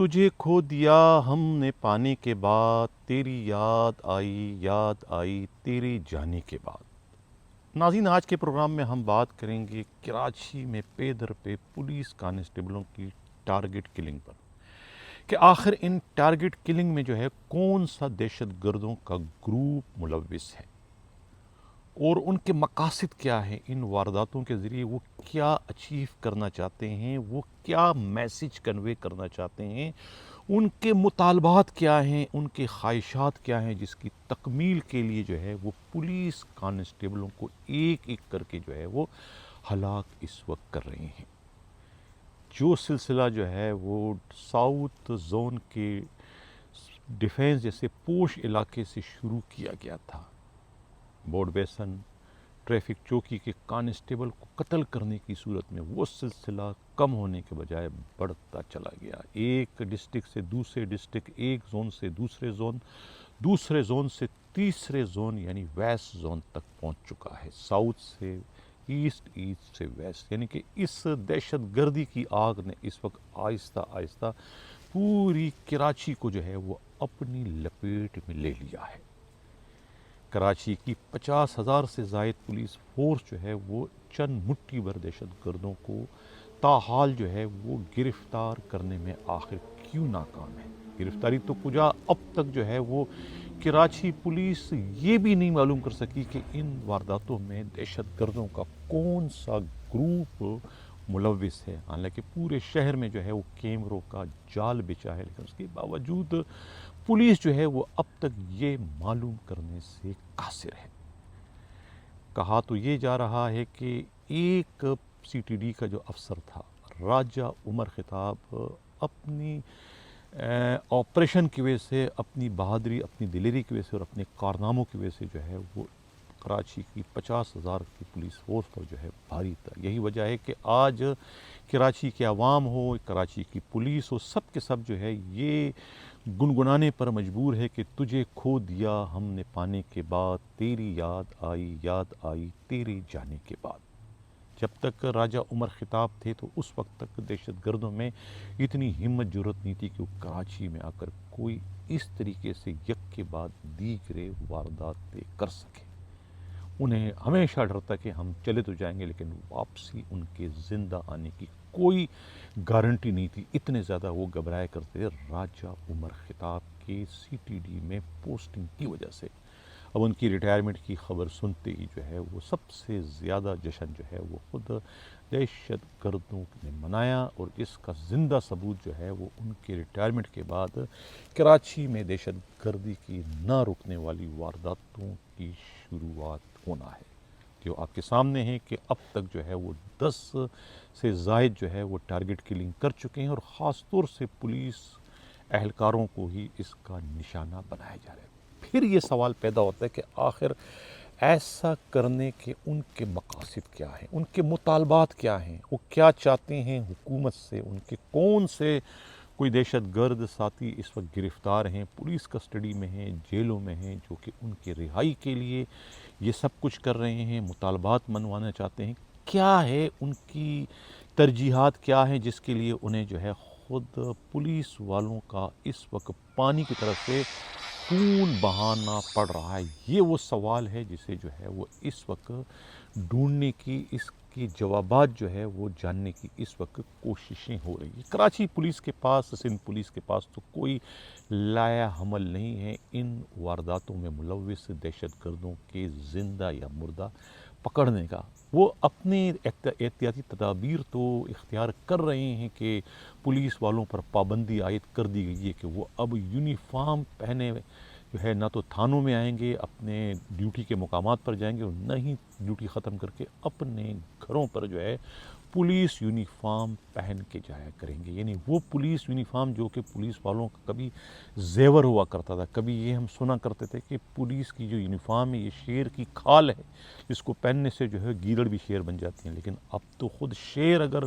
تجھے کھو دیا ہم نے پانے کے بعد، تیری یاد آئی تیرے جانے کے بعد۔ ناظرین، آج کے پروگرام میں ہم بات کریں گے کراچی میں پے در پہ پولیس کانسٹیبلوں کی ٹارگٹ کلنگ پر، کہ آخر ان ٹارگٹ کلنگ میں جو ہے کون سا دہشت گردوں کا گروپ ملوث ہے اور ان کے مقاصد کیا ہیں، ان وارداتوں کے ذریعے وہ کیا اچیو کرنا چاہتے ہیں، وہ کیا میسج کنوے کرنا چاہتے ہیں، ان کے مطالبات کیا ہیں، ان کے خواہشات کیا ہیں، جس کی تکمیل کے لیے جو ہے وہ پولیس کانسٹیبلوں کو ایک ایک کر کے جو ہے وہ ہلاک اس وقت کر رہے ہیں۔ جو سلسلہ جو ہے وہ ساؤتھ زون کے ڈیفینس جیسے پوش علاقے سے شروع کیا گیا تھا، بورڈ بیسن ٹریفک چوکی کے کانسٹیبل کو قتل کرنے کی صورت میں وہ سلسلہ کم ہونے کے بجائے بڑھتا چلا گیا، ایک ڈسٹرکٹ سے دوسرے ڈسٹرکٹ، ایک زون سے دوسرے زون، دوسرے زون سے تیسرے زون یعنی ویسٹ زون تک پہنچ چکا ہے، ساؤتھ سے ایسٹ، ایسٹ سے ویسٹ، یعنی کہ اس دہشت گردی کی آگ نے اس وقت آہستہ آہستہ پوری کراچی کو جو ہے وہ اپنی لپیٹ میں لے لیا ہے۔ کراچی کی 50,000 سے زائد پولیس فورس جو ہے وہ چند مٹھی بھر دہشت گردوں کو تاحال جو ہے وہ گرفتار کرنے میں آخر کیوں ناکام ہے۔ گرفتاری تو کجا، اب تک جو ہے وہ کراچی پولیس یہ بھی نہیں معلوم کر سکی کہ ان وارداتوں میں دہشت گردوں کا کون سا گروپ ملوث ہے، حالانکہ پورے شہر میں جو ہے وہ کیمروں کا جال بچھا ہے، لیکن اس کے باوجود پولیس جو ہے وہ اب تک یہ معلوم کرنے سے قاصر ہے۔ کہا تو یہ جا رہا ہے کہ ایک سی ٹی ڈی کا جو افسر تھا راجہ عمر خطاب، اپنی آپریشن کی وجہ سے، اپنی بہادری، اپنی دلیری کی وجہ سے اور اپنے کارناموں کی وجہ سے جو ہے وہ کراچی کی 50,000 کی پولیس فورس پر جو ہے بھاری تھا۔ یہی وجہ ہے کہ آج کراچی کے عوام ہو، کراچی کی پولیس ہو، سب کے سب جو ہے یہ گنگنانے پر مجبور ہے کہ تجھے کھو دیا ہم نے پانے کے بعد، تیری یاد آئی تیرے جانے کے بعد۔ جب تک راجہ عمر خطاب تھے تو اس وقت تک دہشت گردوں میں اتنی ہمت جرت نہیں تھی کہ وہ کراچی میں آ کر کوئی اس طریقے سے یک کے بعد دیگرے واردات کر سکے۔ انہیں ہمیشہ ڈر تھا کہ ہم چلے تو جائیں گے لیکن واپسی ان کے زندہ آنے کی کوئی گارنٹی نہیں تھی، اتنے زیادہ وہ گھبرایا کرتے تھے راجہ عمر خطاب کے سی ٹی ڈی میں پوسٹنگ کی وجہ سے۔ اب ان کی ریٹائرمنٹ کی خبر سنتے ہی جو ہے وہ سب سے زیادہ جشن جو ہے وہ خود دہشت گردوں نے منایا، اور اس کا زندہ ثبوت جو ہے وہ ان کے ریٹائرمنٹ کے بعد کراچی میں دہشت گردی کی نہ رکنے والی وارداتوں کی شروعات ہونا ہے، جو آپ کے سامنے ہے کہ اب تک جو ہے وہ 10 سے زائد جو ہے وہ ٹارگٹ کلنگ کر چکے ہیں، اور خاص طور سے پولیس اہلکاروں کو ہی اس کا نشانہ بنایا جا رہا ہے۔ پھر یہ سوال پیدا ہوتا ہے کہ آخر ایسا کرنے کے ان کے مقاصد کیا ہیں، ان کے مطالبات کیا ہیں، وہ کیا چاہتے ہیں حکومت سے، ان کے کون سے کوئی دہشت گرد ساتھی اس وقت گرفتار ہیں، پولیس کسٹڈی میں ہیں، جیلوں میں ہیں، جو کہ ان کے رہائی کے لیے یہ سب کچھ کر رہے ہیں، مطالبات منوانا چاہتے ہیں، کیا ہے ان کی ترجیحات، کیا ہیں جس کے لیے انہیں جو ہے خود پولیس والوں کا اس وقت پانی کی طرف سے خون بہانا پڑ رہا ہے۔ یہ وہ سوال ہے جسے جو ہے وہ اس وقت ڈھونڈنے کی، اس کی جوابات جو ہے وہ جاننے کی اس وقت کوششیں ہو رہی ہیں۔ کراچی پولیس کے پاس، سندھ پولیس کے پاس تو کوئی لایا حمل نہیں ہے ان وارداتوں میں ملوث دہشت گردوں کے زندہ یا مردہ پکڑنے کا۔ وہ اپنے احتیاطی تدابیر تو اختیار کر رہے ہیں کہ پولیس والوں پر پابندی عائد کر دی گئی ہے کہ وہ اب یونیفارم پہنے جو ہے نہ تو تھانوں میں آئیں گے، اپنے ڈیوٹی کے مقامات پر جائیں گے، اور نہ ہی ڈیوٹی ختم کر کے اپنے گھروں پر جو ہے پولیس یونیفارم پہن کے جایا کریں گے۔ یعنی وہ پولیس یونیفارم جو کہ پولیس والوں کا کبھی زیور ہوا کرتا تھا، کبھی یہ ہم سنا کرتے تھے کہ پولیس کی جو یونیفارم ہے یہ شیر کی کھال ہے، جس کو پہننے سے جو ہے گیدڑ بھی شیر بن جاتی ہیں، لیکن اب تو خود شیر اگر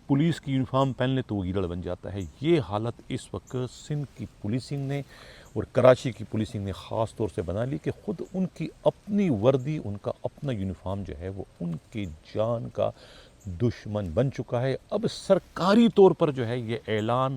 پولیس کی یونیفارم پہن لے تو وہ گیدڑ بن جاتا ہے۔ یہ حالت اس وقت سندھ کی پولیسنگ نے اور کراچی کی پولیسنگ نے خاص طور سے بنا لی کہ خود ان کی اپنی وردی، ان کا اپنا یونیفارم جو ہے وہ ان کی جان کا دشمن بن چکا ہے۔ اب سرکاری طور پر جو ہے یہ اعلان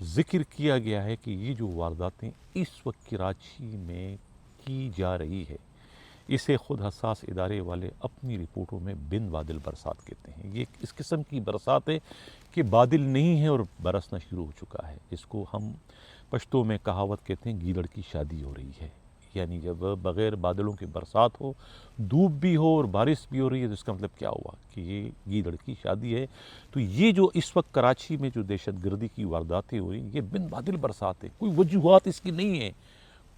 ذکر کیا گیا ہے کہ یہ جو وارداتیں اس وقت کراچی میں کی جا رہی ہے اسے خود حساس ادارے والے اپنی رپورٹوں میں بن بادل برسات کہتے ہیں۔ یہ اس قسم کی برسات ہے کہ بادل نہیں ہے اور برسنا شروع ہو چکا ہے، جس کو ہم پشتو میں کہاوت کہتے ہیں گیدڑ کی شادی ہو رہی ہے۔ یعنی جب بغیر بادلوں کی برسات ہو، دھوپ بھی ہو اور بارش بھی ہو رہی ہے تو اس کا مطلب کیا ہوا کہ یہ گیدڑ کی شادی ہے۔ تو یہ جو اس وقت کراچی میں جو دہشت گردی کی وارداتیں ہو رہی ہیں یہ بن بادل برسات ہے، کوئی وجوہات اس کی نہیں ہے۔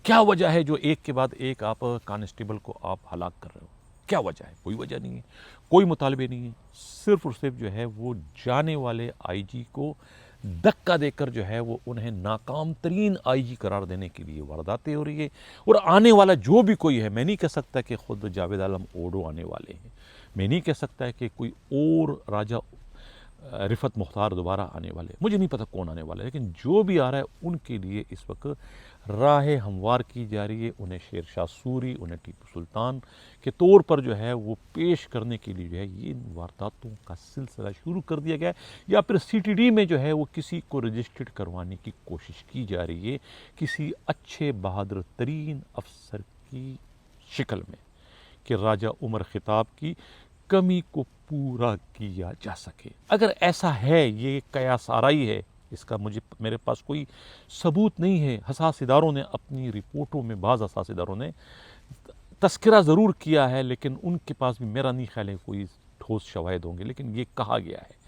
کیا وجہ ہے جو ایک کے بعد ایک آپ کانسٹیبل کو آپ ہلاک کر رہے ہو؟ کیا وجہ ہے؟ کوئی وجہ نہیں ہے، کوئی مطالبے نہیں ہے، صرف اور صرف جو ہے وہ جانے والے آئی جی کو دھکا دے کر جو ہے وہ انہیں ناکام ترین آئی جی قرار دینے کے لیے وارداتیں ہو رہی ہے۔ اور آنے والا جو بھی کوئی ہے، میں نہیں کہہ سکتا کہ خود جاوید عالم اوڈو آنے والے ہیں، میں نہیں کہہ سکتا ہے کہ کوئی اور راجہ رفعت مختار دوبارہ آنے والے، مجھے نہیں پتہ کون آنے والا ہے، لیکن جو بھی آ رہا ہے ان کے لیے اس وقت راہ ہموار کی جا رہی ہے۔ انہیں شیر شاہ سوری، انہیں ٹیپو سلطان کے طور پر جو ہے وہ پیش کرنے کے لیے جو ہے یہ وارداتوں کا سلسلہ شروع کر دیا گیا ہے، یا پھر سی ٹی ڈی میں جو ہے وہ کسی کو رجسٹرڈ کروانے کی کوشش کی جا رہی ہے کسی اچھے بہادر ترین افسر کی شکل میں، کہ راجہ عمر خطاب کی کمی کو پورا کیا جا سکے۔ اگر ایسا ہے، یہ قیاس آرائی ہے، اس کا میرے پاس کوئی ثبوت نہیں ہے۔ حساس اداروں نے اپنی رپورٹوں میں، بعض حساس اداروں نے تذکرہ ضرور کیا ہے، لیکن ان کے پاس بھی میرا نہیں خیال ہے کوئی ٹھوس شواہد ہوں گے، لیکن یہ کہا گیا ہے۔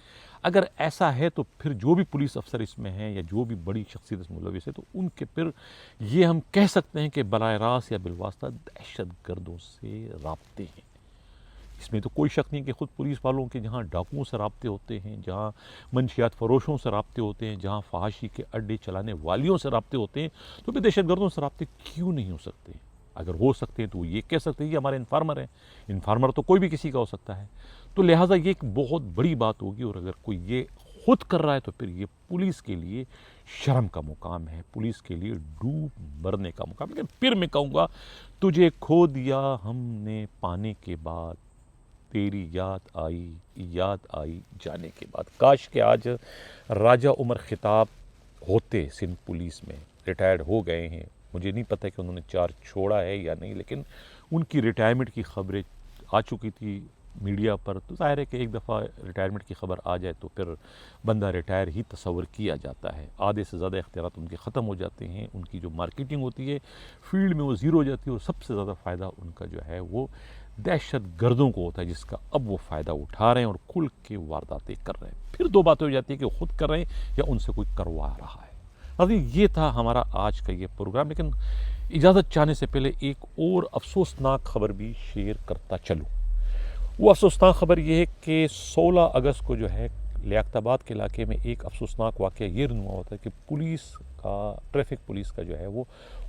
اگر ایسا ہے تو پھر جو بھی پولیس افسر اس میں ہیں یا جو بھی بڑی شخصیت اس ملوث ہے تو ان کے پھر یہ ہم کہہ سکتے ہیں کہ براہ راست یا بالواسطہ دہشت گردوں سے رابطے ہیں۔ اس میں تو کوئی شک نہیں کہ خود پولیس والوں کے جہاں ڈاکوؤں سے رابطے ہوتے ہیں، جہاں منشیات فروشوں سے رابطے ہوتے ہیں، جہاں فحاشی کے اڈے چلانے والیوں سے رابطے ہوتے ہیں، تو پھر دہشت گردوں سے رابطے کیوں نہیں ہو سکتے؟ اگر ہو سکتے ہیں تو وہ یہ کہہ سکتے ہیں یہ ہمارے انفارمر ہیں۔ انفارمر تو کوئی بھی کسی کا ہو سکتا ہے، تو لہٰذا یہ ایک بہت بڑی بات ہوگی، اور اگر کوئی یہ خود کر رہا ہے تو پھر یہ پولیس کے لیے شرم کا مقام ہے، پولیس کے لیے ڈوب مرنے کا مقام ہے۔ لیکن پھر میں کہوں گا تجھے کھو دیا ہم نے پانے کے بعد، تیری یاد آئی جانے کے بعد۔ کاش کہ آج راجہ عمر خطاب ہوتے سندھ پولیس میں، ریٹائرڈ ہو گئے ہیں، مجھے نہیں پتہ کہ انہوں نے چارج چھوڑا ہے یا نہیں، لیکن ان کی ریٹائرمنٹ کی خبریں آ چکی تھی میڈیا پر، تو ظاہر ہے کہ ایک دفعہ ریٹائرمنٹ کی خبر آ جائے تو پھر بندہ ریٹائر ہی تصور کیا جاتا ہے، آدھے سے زیادہ اختیارات ان کے ختم ہو جاتے ہیں، ان کی جو مارکیٹنگ ہوتی ہے فیلڈ میں وہ زیرو ہو جاتی ہے، اور سب سے زیادہ فائدہ ان کا جو ہے وہ دہشت گردوں کو ہوتا ہے، جس کا اب وہ فائدہ اٹھا رہے ہیں اور کھل کے وارداتیں کر رہے ہیں۔ پھر دو باتیں ہو جاتی ہیں کہ وہ خود کر رہے ہیں یا ان سے کوئی کروا رہا ہے۔ ابھی یہ تھا ہمارا آج کا یہ پروگرام، لیکن اجازت چاہنے سے پہلے ایک اور افسوسناک خبر بھی شیئر کرتا چلوں۔ وہ افسوسناک خبر یہ ہے کہ 16 اگست کو جو ہے لیاقت آباد کے علاقے میں ایک افسوسناک واقعہ یہ رونما ہوتا ہے کہ پولیس کا، ٹریفک پولیس کا جو ہے وہ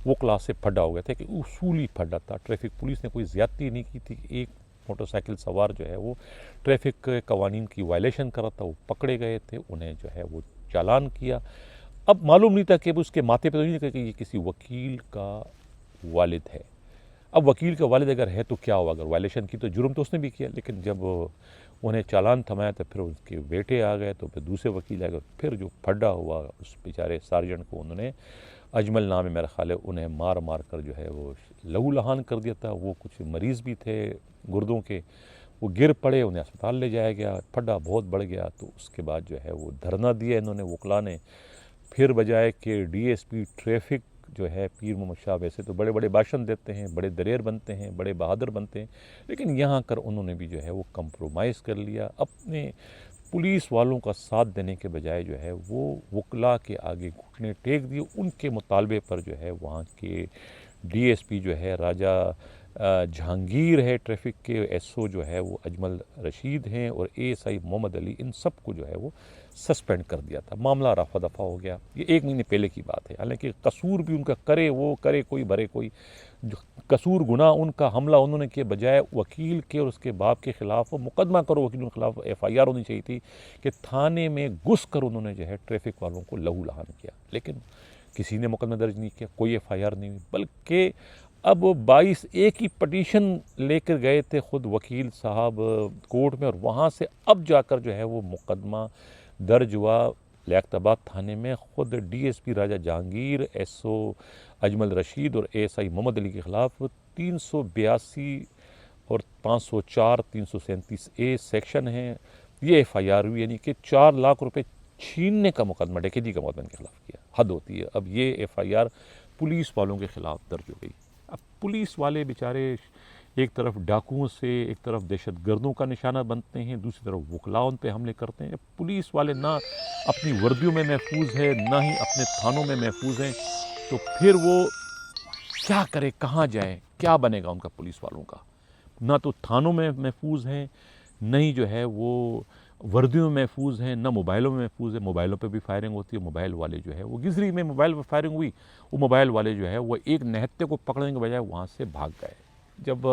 وکلا سے پھڈا ہو گیا تھا، کہ اصولی پھڈا تھا۔ ٹریفک پولیس نے کوئی زیادتی نہیں کی تھی، ایک موٹر سائیکل سوار جو ہے وہ ٹریفک قوانین کی وائلیشن کر رہا تھا، وہ پکڑے گئے تھے، انہیں جو ہے وہ چالان کیا۔ اب معلوم نہیں تھا کہ اس کے ماتھے پہ تو نہیں تھا کہ یہ کسی وکیل کا والد ہے۔ اب وکیل کا والد اگر ہے تو کیا ہوا، اگر وائلیشن کی تو جرم تو اس نے بھی کیا، لیکن جب انہیں چالان تھمایا تو پھر اس کے بیٹے آ گئے، تو پھر دوسرے وکیل آ گئے، پھر جو پھڈا ہوا اس بیچارے سارجنٹ کو انہوں نے، اجمل نام ہے میرا خیال ہے، انہیں مار مار کر جو ہے وہ لہو لہان کر دیا تھا۔ وہ کچھ مریض بھی تھے گردوں کے، وہ گر پڑے، انہیں اسپتال لے جایا گیا، پھڈا بہت بڑھ گیا، تو اس کے بعد جو ہے وہ دھرنا دیا انہوں نے وکلا نے۔ پھر بجائے کہ ڈی ایس پی ٹریفک جو ہے پیر محمد شاہ، ویسے تو بڑے بڑے بھاشن دیتے ہیں، بڑے دلیر بنتے ہیں، بڑے بہادر بنتے ہیں، لیکن یہاں کر انہوں نے بھی جو ہے وہ کمپرومائز کر لیا، اپنے پولیس والوں کا ساتھ دینے کے بجائے جو ہے وہ وکلا کے آگے گھٹنے ٹیک دیے۔ ان کے مطالبے پر جو ہے وہاں کے ڈی ایس پی جو ہے راجہ جہانگیر ہے، ٹریفک کے ایس او جو ہے وہ اجمل رشید ہیں، اور اے ایس آئی محمد علی، ان سب کو جو ہے وہ سسپینڈ کر دیا تھا۔ معاملہ رفع دفع ہو گیا، یہ 1 مہینے پہلے کی بات ہے، حالانکہ قصور بھی ان کا کرے وہ کرے کوئی بھرے کوئی، قصور گناہ ان کا، حملہ انہوں نے کیا، بجائے وکیل کے اور اس کے باپ کے خلاف مقدمہ کرو، وکیلوں کے خلاف ایف آئی آر ہونی چاہیے تھی، کہ تھانے میں گھس کر انہوں نے جو ہے ٹریفک والوں کو لہو لہان کیا، لیکن کسی نے مقدمہ درج نہیں کیا، کوئی ایف آئی آر نہیں ہوئی، بلکہ اب 22 کی پٹیشن لے کر گئے تھے خود وکیل صاحب کورٹ میں، اور وہاں سے اب جا کر جو ہے وہ مقدمہ درج ہوا لیاقت آباد تھانے میں خود ڈی ایس پی راجہ جہانگیر، ایس او اجمل رشید اور اے ایس آئی محمد علی کے خلاف 382 اور 504 337A سیکشن ہیں، یہ ایف آئی آر ہوئی، یعنی کہ 4 لاکھ روپے چھیننے کا مقدمہ، ڈکیتی کا مقدمہ ان کے خلاف کیا. حد ہوتی ہے. اب یہ ایف آئی آر پولیس والوں کے خلاف درج ہو گئی. اب پولیس والے بیچارے ایک طرف ڈاکوؤں سے، ایک طرف دہشت گردوں کا نشانہ بنتے ہیں، دوسری طرف وکلاء ان پہ حملے کرتے ہیں. جب پولیس والے نہ اپنی وردیوں میں محفوظ ہے، نہ ہی اپنے تھانوں میں محفوظ ہیں، تو پھر وہ کیا کرے، کہاں جائے، کیا بنے گا ان کا پولیس والوں کا؟ نہ تو تھانوں میں محفوظ ہیں، نہ ہی جو ہے وہ وردیوں میں محفوظ ہیں، نہ موبائلوں میں محفوظ ہے. موبائلوں پہ بھی فائرنگ ہوتی ہے. موبائل والے جو ہے وہ گزری میں موبائل پہ فائرنگ ہوئی، وہ موبائل والے جو ہے وہ ایک نہتے کو پکڑنے کے بجائے وہاں سے بھاگ گئے. جب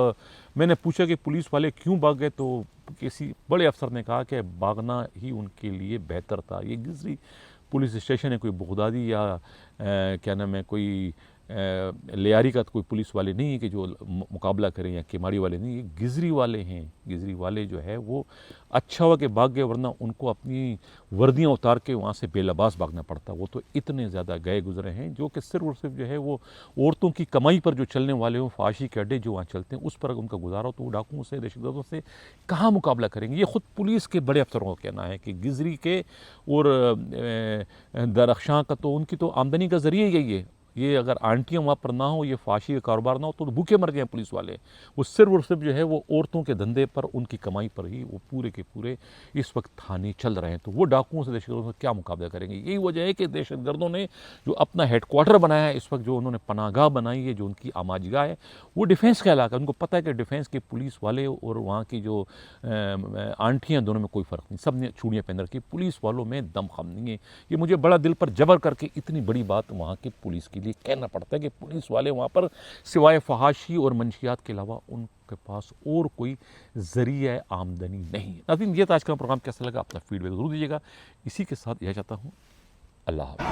میں نے پوچھا کہ پولیس والے کیوں بھاگ گئے، تو کسی بڑے افسر نے کہا کہ بھاگنا ہی ان کے لیے بہتر تھا. یہ گزری پولیس اسٹیشن ہے، کوئی بغدادی یا کیا نام ہے، کوئی لیاری کا کوئی پولیس والے نہیں ہیں کہ جو مقابلہ کریں، یا کیماڑی والے نہیں. یہ گزری والے ہیں. گزری والے جو ہے وہ اچھا ہوا کہ بھاگ گئے، ورنہ ان کو اپنی وردیاں اتار کے وہاں سے بے لباس بھاگنا پڑتا. وہ تو اتنے زیادہ گئے گزرے ہیں جو کہ صرف اور صرف جو ہے وہ عورتوں کی کمائی پر جو چلنے والے ہوں، فحاشی کے اڈے جو وہاں چلتے ہیں، اس پر ان کا گزارا ہو، تو وہ ڈاکوؤں سے، دہشت گردوں سے کہاں مقابلہ کریں گے؟ یہ خود پولیس کے بڑے افسروں کا کہنا ہے کہ گزری کے اور درخشاں کا تو ان کی تو آمدنی کا ذریعہ یہی ہے. یہ اگر آنٹیاں وہاں پر نہ ہو، یہ فحاشی کا کاروبار نہ ہو، تو بھوکے مر جائیں پولیس والے. وہ صرف اور صرف جو ہے وہ عورتوں کے دھندے پر، ان کی کمائی پر ہی وہ پورے کے پورے اس وقت تھانے چل رہے ہیں. تو وہ ڈاکوؤں سے، دہشت گردوں سے کیا مقابلہ کریں گے؟ یہی وجہ ہے کہ دہشت گردوں نے جو اپنا ہیڈ کوارٹر بنایا ہے اس وقت، جو انہوں نے پناہ گاہ بنائی ہے، جو ان کی آماجگاہ ہے، وہ ڈیفینس کا علاقہ ہے. ان کو پتہ ہے کہ ڈیفینس کے پولیس والے اور وہاں کی جو آنٹیاں، دونوں میں کوئی فرق نہیں، سب نے چوڑیاں پہن رکھی. پولیس والوں میں دم خم نہیں ہے. یہ مجھے بڑا دل پر جبر کر کے اتنی بڑی بات وہاں کے پولیس کے لیے کہنا پڑتا ہے کہ پولیس والے وہاں پر سوائے فحاشی اور منشیات کے علاوہ ان کے پاس اور کوئی ذریعہ آمدنی نہیں ہے. ناظرین، یہ تھا آج کا پروگرام. کیسا لگا اپنا فیڈ بیک ضرور دیجیے گا. اسی کے ساتھ یہ چاہتا ہوں، اللہ حافظ.